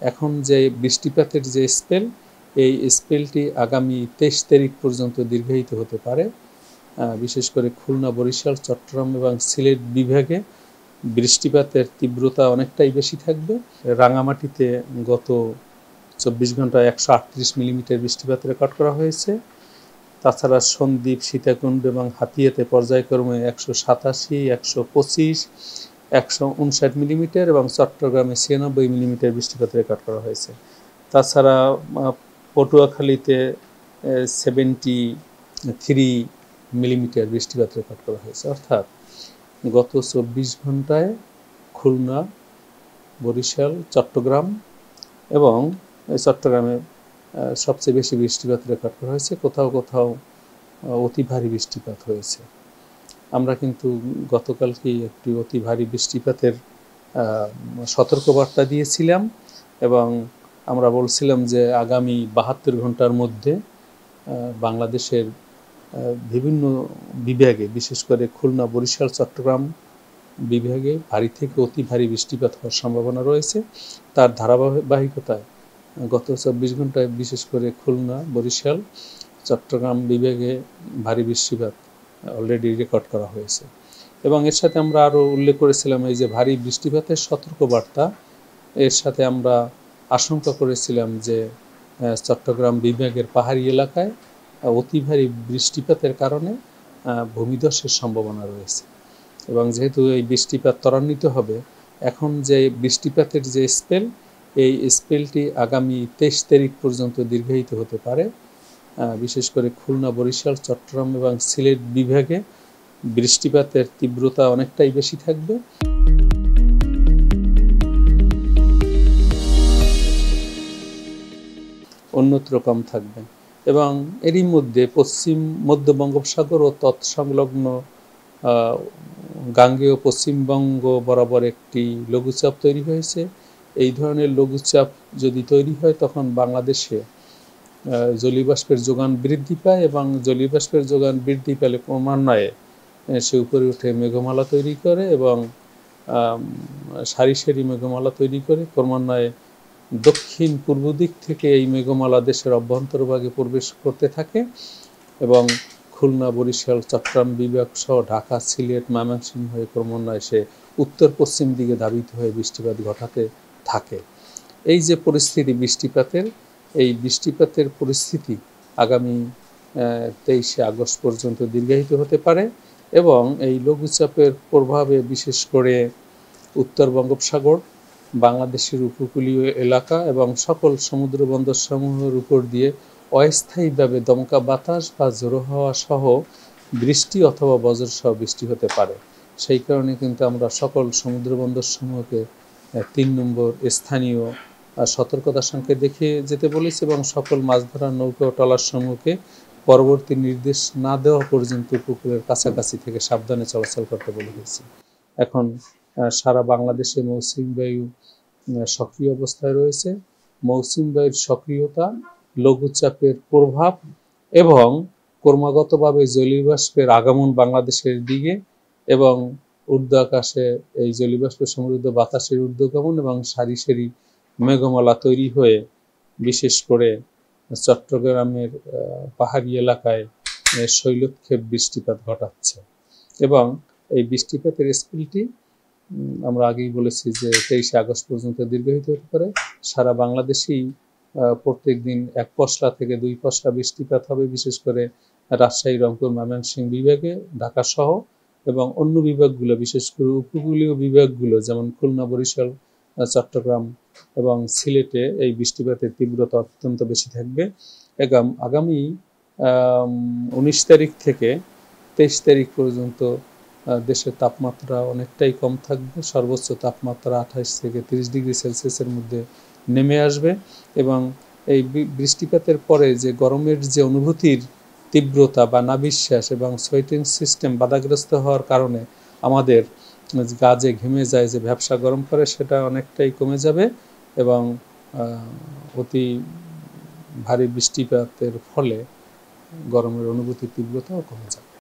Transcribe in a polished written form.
এখন যে বৃষ্টিপাতের যে স্পেল, এই স্পেলটি আগামী 23 তারিখ পর্যন্ত দীর্ঘায়িত হতে পারে। বিশেষ করে খুলনা, বরিশাল, চট্টগ্রাম এবং সিলেট বিভাগে বৃষ্টিপাতের তীব্রতা অনেকটাই বেশি থাকবে। রাঙামাটিতে গত 24 ঘন্টায় 138 মিলিমিটার বৃষ্টিপাত রেকর্ড করা হয়েছে। তাছাড়া সন্দ্বীপ, সীতাকুণ্ড এবং হাতিয়াতে পর্যায়ক্রমে 187, 125, 159 মিলিমিটার এবং চট্টগ্রামে 96 মিলিমিটার বৃষ্টিপাত রেকর্ড করা হয়েছে। তাছাড়া পটুয়াখালীতে 73 মিলিমিটার বৃষ্টিপাত রেকর্ড করা হয়েছে। অর্থাৎ গত 24 ঘন্টায় খুলনা, বরিশাল, চট্টগ্রাম এবং চট্টগ্রামে সবচেয়ে বেশি বৃষ্টিপাত রেকর্ড করা হয়েছে। কোথাও কোথাও অতি ভারী বৃষ্টিপাত হয়েছে। আমরা কিন্তু গতকালকেই একটি অতি ভারী বৃষ্টিপাতের সতর্কবার্তা দিয়েছিলাম এবং আমরা বলছিলাম যে আগামী 72 ঘন্টার মধ্যে বাংলাদেশের বিভিন্ন বিভাগে, বিশেষ করে খুলনা, বরিশাল, চট্টগ্রাম বিভাগে ভারী থেকে অতি ভারী বৃষ্টিপাত হওয়ার সম্ভাবনা রয়েছে। তার ধারাবাহিকতায় গত 24 ঘন্টায় বিশেষ করে খুলনা, বরিশাল, চট্টগ্রাম বিভাগে ভারী বৃষ্টিপাত অলরেডি রেকর্ড করা হয়েছে। এবং এর সাথে আমরা আরও উল্লেখ করেছিলাম এই যে ভারী বৃষ্টিপাতের সতর্কবার্তা, এর সাথে আমরা আশঙ্কা করেছিলাম যে চট্টগ্রাম বিভাগের পাহাড়ি এলাকায় অতি ভারী বৃষ্টিপাতের কারণে ভূমিধসের সম্ভাবনা রয়েছে। এবং যেহেতু এই বৃষ্টিপাত ত্বরান্বিত হবে, এখন যে বৃষ্টিপাতের যে স্পেল, এই স্পেলটি আগামী 23 তারিখ পর্যন্ত দীর্ঘায়িত হতে পারে। বিশেষ করে খুলনা, বরিশাল, চট্টগ্রাম এবং সিলেট বিভাগে বৃষ্টিপাতের তীব্রতা অনেকটাই বেশি থাকবে। অন্যত্র কম থাকবে এবং এরই মধ্যে পশ্চিম মধ্য বঙ্গোপসাগর ও তৎসংলগ্ন গাঙ্গেয় পশ্চিমবঙ্গ বরাবর একটি লঘুচাপ তৈরি হয়েছে। এই ধরনের লঘুচাপ যদি তৈরি হয় তখন বাংলাদেশে জলীয়বাষ্পের যোগান বৃদ্ধি পায় এবং জলীয়বাষ্পের যোগান বৃদ্ধি পেলে ক্রমান্বয়ে সে উপরে উঠে মেঘমালা তৈরি করে এবং সারি সারি মেঘমালা তৈরি করে ক্রমান্বয়ে দক্ষিণ পূর্ব দিক থেকে এই মেঘমালা দেশের অভ্যন্তরভাগে প্রবেশ করতে থাকে এবং খুলনা, বরিশাল, চট্টগ্রাম বিভাগ সহ ঢাকা, সিলেট, ময়মনসিংহ হয়ে ক্রমান্বয়ে সে উত্তর পশ্চিম দিকে ধাবিত হয়ে বৃষ্টিপাত ঘটাতে থাকে। এই যে পরিস্থিতি বৃষ্টিপাতের, এই বৃষ্টিপাতের পরিস্থিতি আগামী 23 আগস্ট পর্যন্ত দীর্ঘায়িত হতে পারে এবং এই লঘুচাপের প্রভাবে বিশেষ করে উত্তর বঙ্গোপসাগর, বাংলাদেশের উপকূলীয় এলাকা এবং সকল সমুদ্র বন্দরসমূহের উপর দিয়ে অস্থায়ীভাবে দমকা বাতাস বা ঝোড়ো হাওয়া সহ বৃষ্টি অথবা বজ্রসহ বৃষ্টি হতে পারে। সেই কারণে কিন্তু আমরা সকল সমুদ্র বন্দরসমূহকে 3 নম্বর স্থানীয় সতর্কতা সংকেত দেখিয়ে যেতে বলেছি এবং সকল মাছ ধরার নৌকা ও ট্রলারসমূহকে পরবর্তী নির্দেশ না দেওয়া পর্যন্ত পুকুরের কাছাকাছি থেকে সাবধানে চলাচল করতে বলে দিয়েছি। এখন সারা বাংলাদেশে মৌসুমী বায়ু সক্রিয় অবস্থায় রয়েছে। মৌসুমী বায়ুর সক্রিয়তা, লঘুচাপের প্রভাব এবং ক্রমাগতভাবে জলীয়বাষ্পের আগমন বাংলাদেশের দিকে এবং ঊর্ধ্ব আকাশে এই জলীয়বাষ্পের সমৃদ্ধ বাতাসের ঊর্ধ্বগমন এবং সারি সারি মেঘমালা তৈরি হয়ে বিশেষ করে চট্টগ্রামের পাহাড়ি এলাকায় শৈলক্ষেপ বৃষ্টিপাত ঘটাচ্ছে এবং এই বৃষ্টিপাতের স্কেলটি আমরা আগেই বলেছি যে 23 আগস্ট পর্যন্ত দীর্ঘায়িত হতে পারে। সারা বাংলাদেশেই প্রত্যেক দিন 1 পশলা থেকে 2 পশলা বৃষ্টিপাত হবে, বিশেষ করে রাজশাহী, রংপুর, ময়মনসিংহ বিভাগে, ঢাকা সহ এবং অন্য বিভাগগুলো, বিশেষ করে উপকূলীয় বিভাগগুলো যেমন খুলনা, বরিশাল, চট্টগ্রাম এবং সিলেটে এই বৃষ্টিপাতের তীব্রতা অত্যন্ত বেশি থাকবে। আগামী 19 তারিখ থেকে 23 তারিখ পর্যন্ত দেশের তাপমাত্রা অনেকটাই কম থাকবে। সর্বোচ্চ তাপমাত্রা 28 থেকে 30 ডিগ্রি সেলসিয়াসের মধ্যে নেমে আসবে এবং এই বৃষ্টিপাতের পরে যে গরমের যে অনুভূতির তীব্রতা বা নাভিশ্বাস এবং সোয়েটিং সিস্টেম বাধাগ্রস্ত হওয়ার কারণে আমাদের গা যে ঘেমে যায়, যে ভ্যাপসা গরম করে, সেটা অনেকটাই কমে যাবে এবং অতি ভারী বৃষ্টিপাতের ফলে গরমের অনুভূতির তীব্রতাও কমে যাবে।